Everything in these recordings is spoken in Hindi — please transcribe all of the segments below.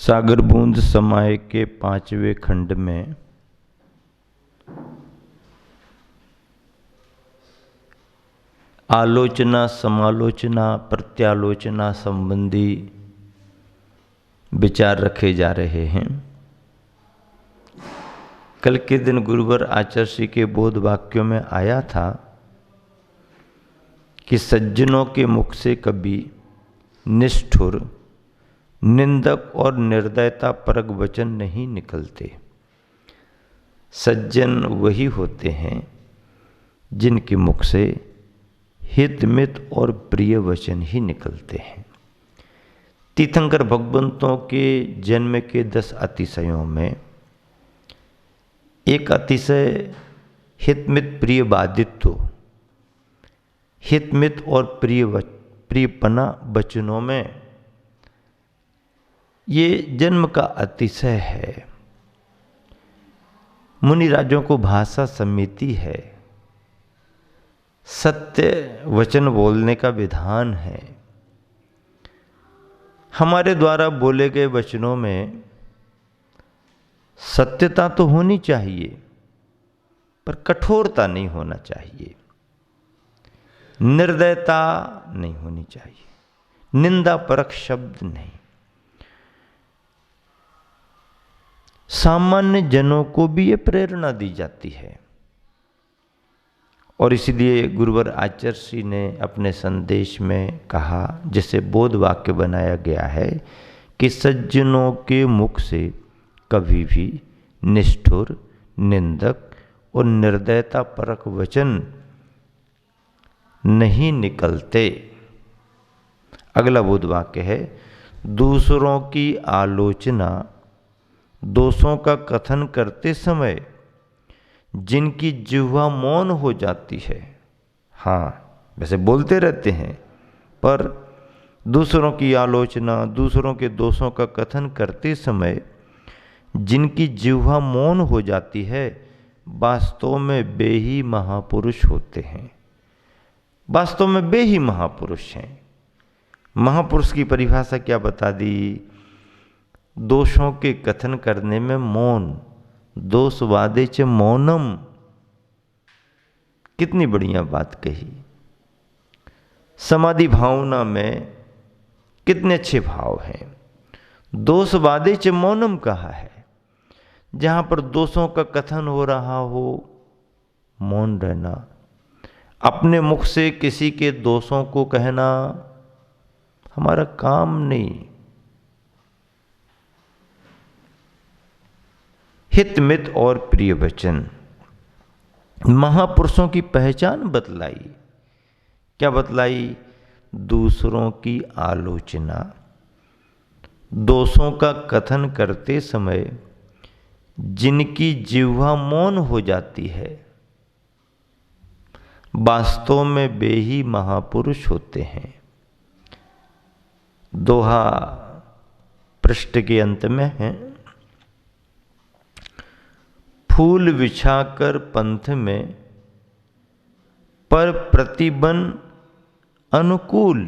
सागर बूंद समाय के 5वें खंड में आलोचना, समालोचना, प्रत्यालोचना संबंधी विचार रखे जा रहे हैं। कल के दिन गुरुवर आचार्य श्री के बोध वाक्यों में आया था कि सज्जनों के मुख से कभी निष्ठुर, निंदक और निर्दयता परक वचन नहीं निकलते। सज्जन वही होते हैं जिनके मुख से हितमित और प्रिय वचन ही निकलते हैं। तीर्थंकर भगवंतों के जन्म के 10 अतिशयों में एक अतिशय हितमित प्रिय बाधित्व, हितमित और प्रियपना वचनों में ये जन्म का अतिशय है। मुनिराजों को भाषा समिति है, सत्य वचन बोलने का विधान है। हमारे द्वारा बोले गए वचनों में सत्यता तो होनी चाहिए, पर कठोरता नहीं होना चाहिए, निर्दयता नहीं होनी चाहिए, निंदा परक शब्द नहीं। सामान्य जनों को भी ये प्रेरणा दी जाती है और इसलिए गुरुवर आचार्य श्री ने अपने संदेश में कहा, जिसे बोध वाक्य बनाया गया है कि सज्जनों के मुख से कभी भी निष्ठुर, निंदक और निर्दयता परक वचन नहीं निकलते। अगला बोध वाक्य है, दूसरों की आलोचना, दोषों का कथन करते समय जिनकी जिह्वा मौन हो जाती है। हाँ, वैसे बोलते रहते हैं, पर दूसरों की आलोचना, दूसरों के दोषों का कथन करते समय जिनकी जिह्वा मौन हो जाती है, वास्तव में वे ही महापुरुष होते हैं। वास्तव में वे ही महापुरुष हैं। महापुरुष की परिभाषा क्या बता दी? दोषों के कथन करने में मौन, दोष वादे च मौनम। कितनी बढ़िया बात कही। समाधि भावना में कितने अच्छे भाव हैं। दोष वादे च मौनम कहा है। जहां पर दोषों का कथन हो रहा हो, मौन रहना। अपने मुख से किसी के दोषों को कहना हमारा काम नहीं। हितमित और प्रिय वचन महापुरुषों की पहचान बतलाई। क्या बतलाई? दूसरों की आलोचना, दोषों का कथन करते समय जिनकी जिह्वा मौन हो जाती है, वास्तव में वे ही महापुरुष होते हैं। दोहा पृष्ठ के अंत में है, फूल बिछाकर पंथ में पर प्रतिबन अनुकूल।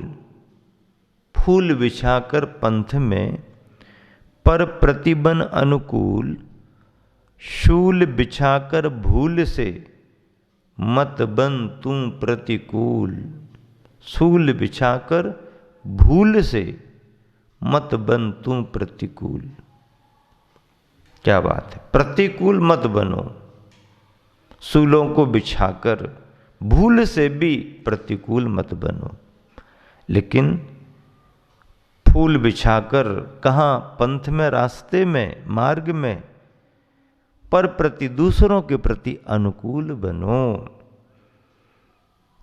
फूल बिछाकर पंथ में पर प्रतिबन अनुकूल, शूल बिछाकर भूल से मत बन तू प्रतिकूल। शूल बिछाकर भूल से मत बन तू प्रतिकूल। क्या बात है। प्रतिकूल मत बनो, शूलों को बिछाकर भूल से भी प्रतिकूल मत बनो। लेकिन फूल बिछाकर कहाँ? पंथ में, रास्ते में, मार्ग में। पर प्रति दूसरों के प्रति अनुकूल बनो।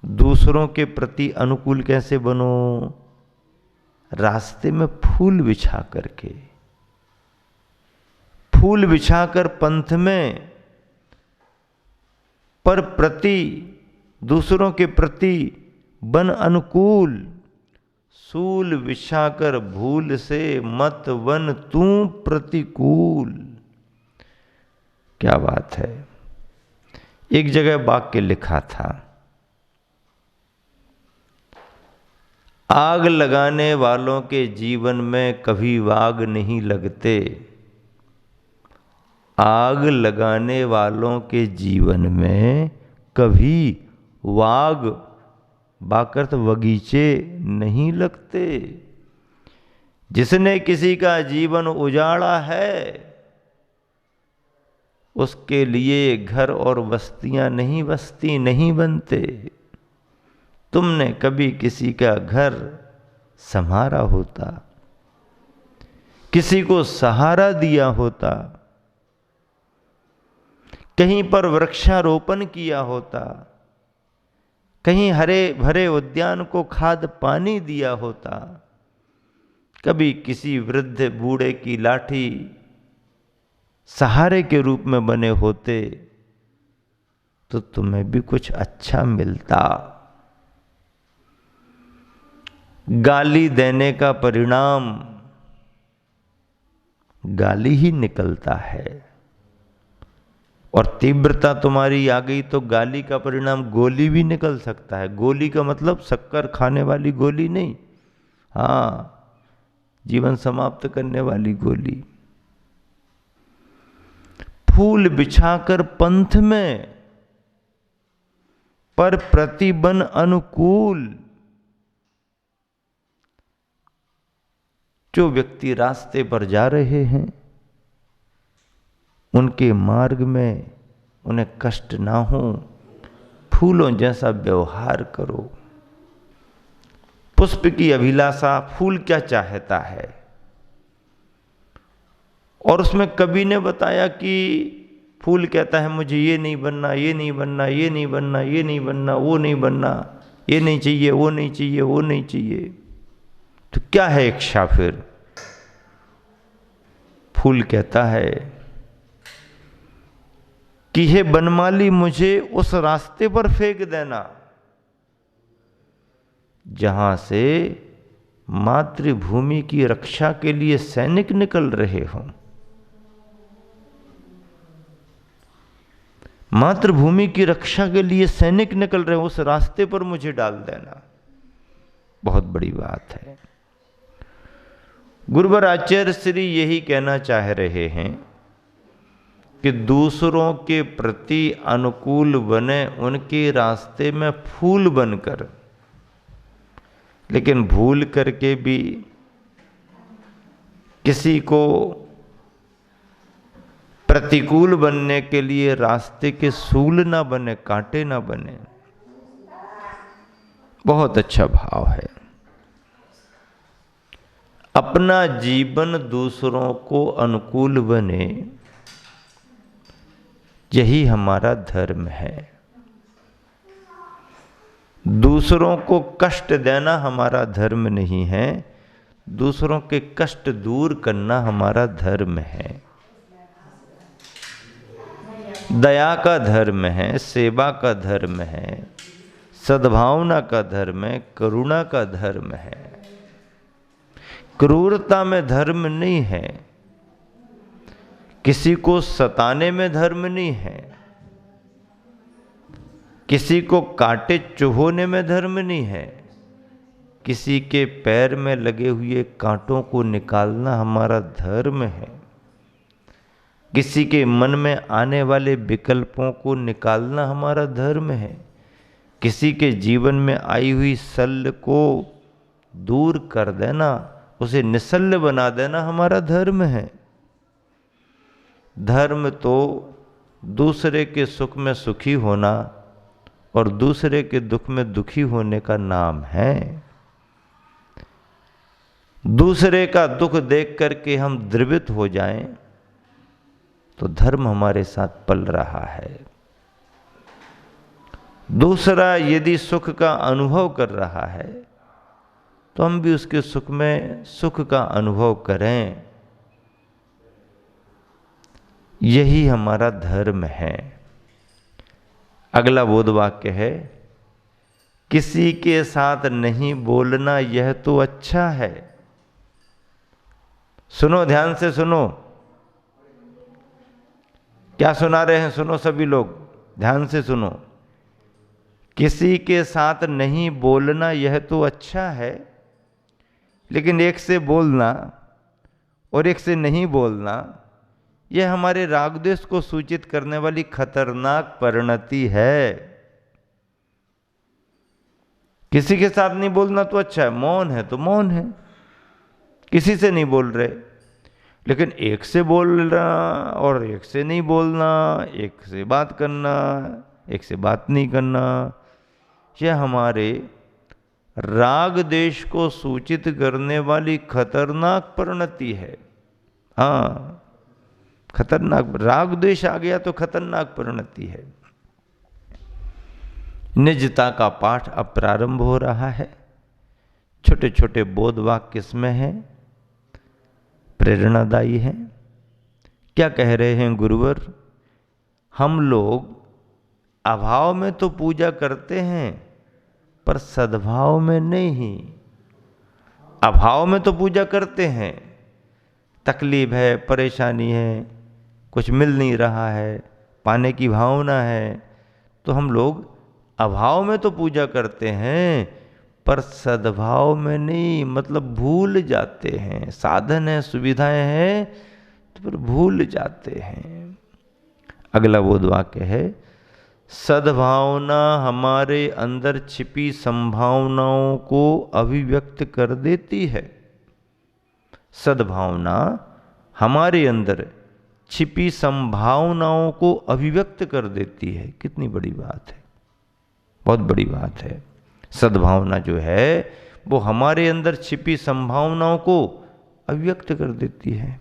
दूसरों के प्रति अनुकूल कैसे बनो? रास्ते में फूल बिछा करके, फूल बिछाकर पंथ में, पर प्रति दूसरों के प्रति बन अनुकूल। शूल बिछाकर भूल से मत बन तू प्रतिकूल। क्या बात है। एक जगह वाक्य लिखा था, आग लगाने वालों के जीवन में कभी वाग नहीं लगते। आग लगाने वालों के जीवन में कभी वाग, बाकर्त बगीचे नहीं लगते। जिसने किसी का जीवन उजाड़ा है उसके लिए घर और बस्तियां नहीं बसती, नहीं बनते। तुमने कभी किसी का घर संवारा होता, किसी को सहारा दिया होता, कहीं पर वृक्षारोपण किया होता, कहीं हरे भरे उद्यान को खाद पानी दिया होता, कभी किसी वृद्ध बूढ़े की लाठी सहारे के रूप में बने होते तो तुम्हें भी कुछ अच्छा मिलता। गाली देने का परिणाम गाली ही निकलता है, और तीव्रता तुम्हारी आ गई तो गाली का परिणाम गोली भी निकल सकता है। गोली का मतलब शक्कर खाने वाली गोली नहीं, हाँ, जीवन समाप्त करने वाली गोली। फूल बिछाकर पंथ में, पर प्रतिबन अनुकूल। जो व्यक्ति रास्ते पर जा रहे हैं उनके मार्ग में उन्हें कष्ट ना हो, फूलों जैसा व्यवहार करो। पुष्प की अभिलाषा, फूल क्या चाहता है, और उसमें कवि ने बताया कि फूल कहता है मुझे ये नहीं बनना, ये नहीं बनना, ये नहीं बनना, ये नहीं बनना, वो नहीं बनना, ये नहीं चाहिए, वो नहीं चाहिए, वो नहीं चाहिए। तो क्या है इच्छा फिर? फूल कहता है कि हे बनमाली, मुझे उस रास्ते पर फेंक देना जहां से मातृभूमि की रक्षा के लिए सैनिक निकल रहे हों। मातृभूमि की रक्षा के लिए सैनिक निकल रहे हो, उस रास्ते पर मुझे डाल देना। बहुत बड़ी बात है। गुरुवर आचार्य श्री यही कहना चाह रहे हैं कि दूसरों के प्रति अनुकूल बने, उनके रास्ते में फूल बनकर, लेकिन भूल करके भी किसी को प्रतिकूल बनने के लिए रास्ते के सूल ना बने, कांटे ना बने। बहुत अच्छा भाव है। अपना जीवन दूसरों को अनुकूल बने, यही हमारा धर्म है। दूसरों को कष्ट देना हमारा धर्म नहीं है, दूसरों के कष्ट दूर करना हमारा धर्म है। दया का धर्म है, सेवा का धर्म है, सद्भावना का धर्म है, करुणा का धर्म है। क्रूरता में धर्म नहीं है, किसी को सताने में धर्म नहीं है, किसी को काटे चुभोने में धर्म नहीं है। किसी के पैर में लगे हुए कांटों को निकालना हमारा धर्म है। किसी के मन में आने वाले विकल्पों को निकालना हमारा धर्म है। किसी के जीवन में आई हुई शल्य को दूर कर देना, उसे निशल्य बना देना हमारा धर्म है। धर्म तो दूसरे के सुख में सुखी होना और दूसरे के दुख में दुखी होने का नाम है। दूसरे का दुख देख करके हम द्रवित हो जाएं तो धर्म हमारे साथ पल रहा है। दूसरा यदि सुख का अनुभव कर रहा है तो हम भी उसके सुख में सुख का अनुभव करें, यही हमारा धर्म है। अगला बोध वाक्य है, किसी के साथ नहीं बोलना यह तो अच्छा है। सुनो, ध्यान से सुनो, क्या सुना रहे हैं? सुनो सभी लोग, ध्यान से सुनो। किसी के साथ नहीं बोलना यह तो अच्छा है, लेकिन एक से बोलना और एक से नहीं बोलना, यह हमारे राग द्वेष को सूचित करने वाली खतरनाक परिणति है। किसी के साथ नहीं बोलना तो अच्छा है, मौन है तो मौन है, किसी से नहीं बोल रहे, लेकिन एक से बोलना और एक से नहीं बोलना, एक से बात करना, एक से बात नहीं करना, यह हमारे राग देश को सूचित करने वाली खतरनाक परिणति है। हाँ, खतरनाक, राग द्वेष आ गया तो खतरनाक परिणति है। निजता का पाठ अब प्रारंभ हो रहा है। छोटे छोटे बोध वाक्य इसमें हैं, प्रेरणादायी हैं। क्या कह रहे हैं गुरुवर? हम लोग अभाव में तो पूजा करते हैं पर सद्भाव में नहीं। अभाव में तो पूजा करते हैं, तकलीफ है, परेशानी है, कुछ मिल नहीं रहा है, पाने की भावना है, तो हम लोग अभाव में तो पूजा करते हैं पर सद्भाव में नहीं, मतलब भूल जाते हैं। साधन है, सुविधाएं हैं, तो फिर भूल जाते हैं। अगला बोध वाक्य है, सद्भावना हमारे अंदर छिपी संभावनाओं को अभिव्यक्त कर देती है। सद्भावना हमारे अंदर छिपी संभावनाओं को अभिव्यक्त कर देती है। कितनी बड़ी बात है, बहुत बड़ी बात है। सद्भावना जो है वो हमारे अंदर छिपी संभावनाओं को अभिव्यक्त कर देती है।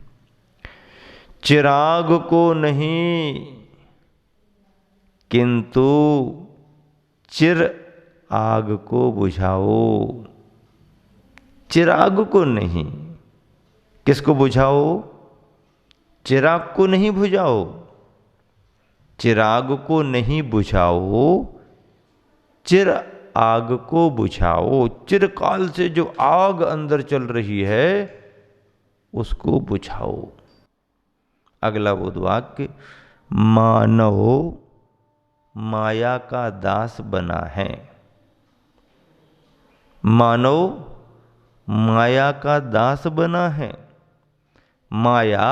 चिराग को नहीं किंतु चिर आग को बुझाओ। चिराग को नहीं, किसको बुझाओ? चिराग को नहीं बुझाओ, चिराग को नहीं बुझाओ, चिर आग को बुझाओ। चिरकाल से जो आग अंदर चल रही है उसको बुझाओ। अगला बोध वाक्य, मानव माया का दास बना है। मानव माया का दास बना है। माया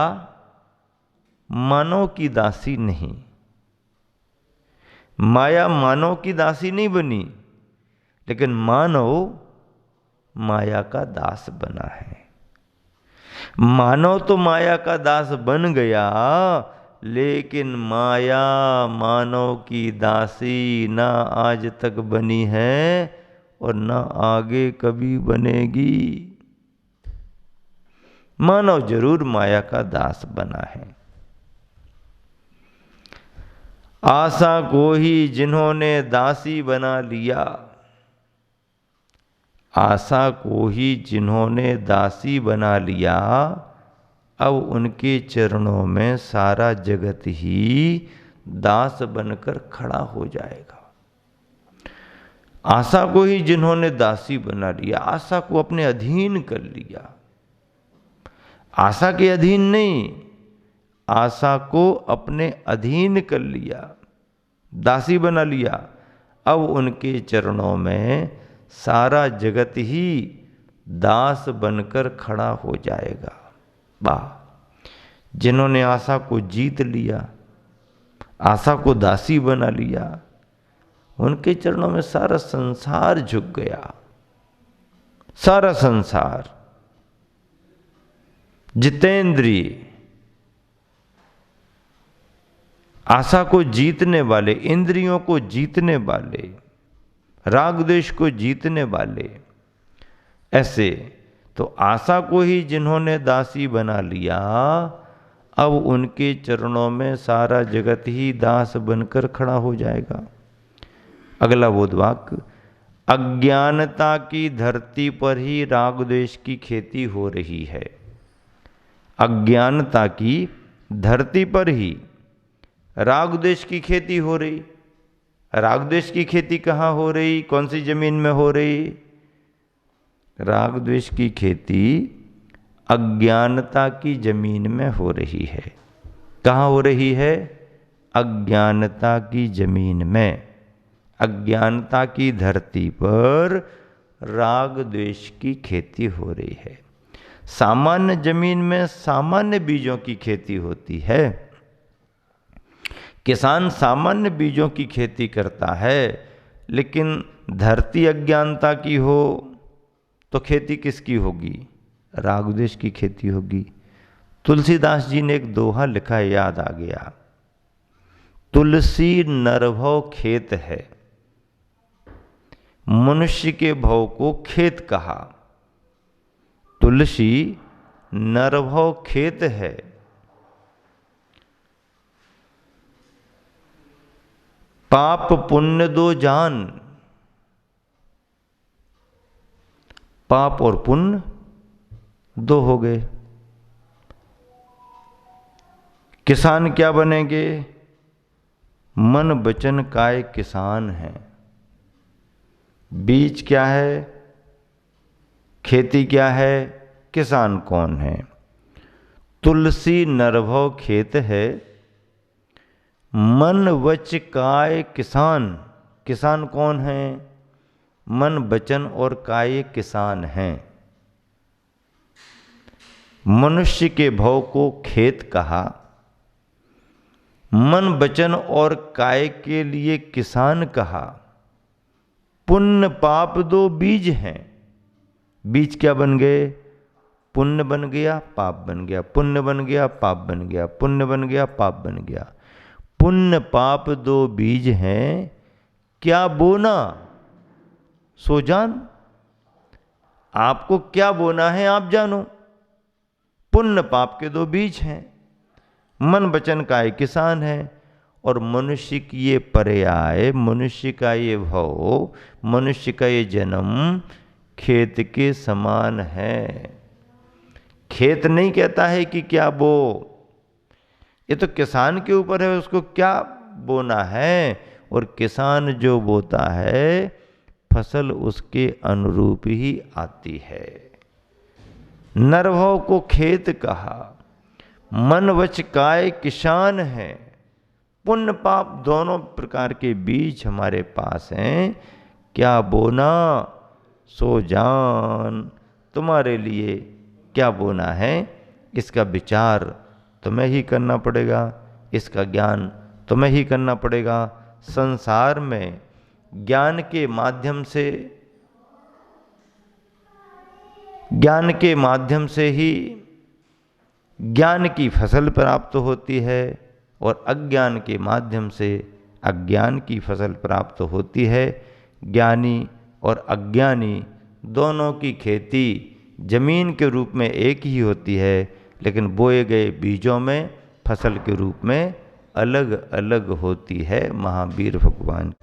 मानव की दासी नहीं, माया मानव की दासी नहीं बनी, लेकिन मानव माया का दास बना है। मानव तो माया का दास बन गया, लेकिन माया मानव की दासी ना आज तक बनी है और ना आगे कभी बनेगी। मानव जरूर माया का दास बना है। आशा को ही जिन्होंने दासी बना लिया, आशा को ही जिन्होंने दासी बना लिया, अब उनके चरणों में सारा जगत ही दास बनकर खड़ा हो जाएगा। आशा को ही जिन्होंने दासी बना लिया, आशा को अपने अधीन कर लिया, आशा के अधीन नहीं, आशा को अपने अधीन कर लिया, दासी बना लिया, अब उनके चरणों में सारा जगत ही दास बनकर खड़ा हो जाएगा। वाह! जिन्होंने आशा को जीत लिया, आशा को दासी बना लिया, उनके चरणों में सारा संसार झुक गया। सारा संसार, जितेंद्रिय, आशा को जीतने वाले, इंद्रियों को जीतने वाले, राग द्वेष को जीतने वाले, ऐसे तो आशा को ही जिन्होंने दासी बना लिया, अब उनके चरणों में सारा जगत ही दास बनकर खड़ा हो जाएगा। अगला बोध वाक्य, अज्ञानता की धरती पर ही राग द्वेष की खेती हो रही है। अज्ञानता की धरती पर ही राग द्वेष की खेती हो रही। राग द्वेष की खेती कहाँ हो रही? कौन सी जमीन में हो रही? राग द्वेष की खेती अज्ञानता की जमीन में हो रही है। कहाँ हो रही है? अज्ञानता की जमीन में, अज्ञानता की धरती पर राग द्वेष की खेती हो रही है। सामान्य जमीन में सामान्य बीजों की खेती होती है। किसान सामान्य बीजों की खेती करता है, लेकिन धरती अज्ञानता की हो तो खेती किसकी होगी? राग द्वेष की खेती होगी। तुलसीदास जी ने एक दोहा लिखा है, याद आ गया। तुलसी नरभव खेत है, मनुष्य के भव को खेत कहा। तुलसी नरभव खेत है, पाप पुण्य दो जान। पाप और पुण्य दो हो गए। किसान क्या बनेंगे? मन वचन काय किसान है। बीज क्या है? खेती क्या है? किसान कौन है? तुलसी नरभव खेत है, मन वच काय किसान। किसान कौन है? मन वचन और काय किसान हैं। मनुष्य के भव को खेत कहा, मन वचन और काय के लिए किसान कहा। पुण्य पाप दो बीज हैं। बीज क्या बन गए? पुण्य बन गया, पाप बन गया। पुण्य बन गया, पाप बन गया। पुण्य बन गया, पाप बन गया। पुण्य पाप दो बीज हैं, क्या बोना सो जान। आपको क्या बोना है आप जानो। पुण्य पाप के दो बीज हैं। मन वचन का एक किसान है। और मनुष्य की ये पर्याय, मनुष्य का ये भव, मनुष्य का ये जन्म खेत के समान है। खेत नहीं कहता है कि क्या बो, ये तो किसान के ऊपर है, उसको क्या बोना है। और किसान जो बोता है, फसल उसके अनुरूप ही आती है। नरभव को खेत कहा, मन वच काय किसान है। पुण्य पाप दोनों प्रकार के बीज हमारे पास हैं। क्या बोना सो जान। तुम्हारे लिए क्या बोना है, इसका विचार तुम्हें ही करना पड़ेगा, इसका ज्ञान तुम्हें ही करना पड़ेगा। संसार में ज्ञान के माध्यम से ही ज्ञान की फसल प्राप्त होती है, और अज्ञान के माध्यम से अज्ञान की फसल प्राप्त होती है। ज्ञानी और अज्ञानी दोनों की खेती जमीन के रूप में एक ही होती है, लेकिन बोए गए बीजों में फसल के रूप में अलग अलग होती है। महावीर भगवान।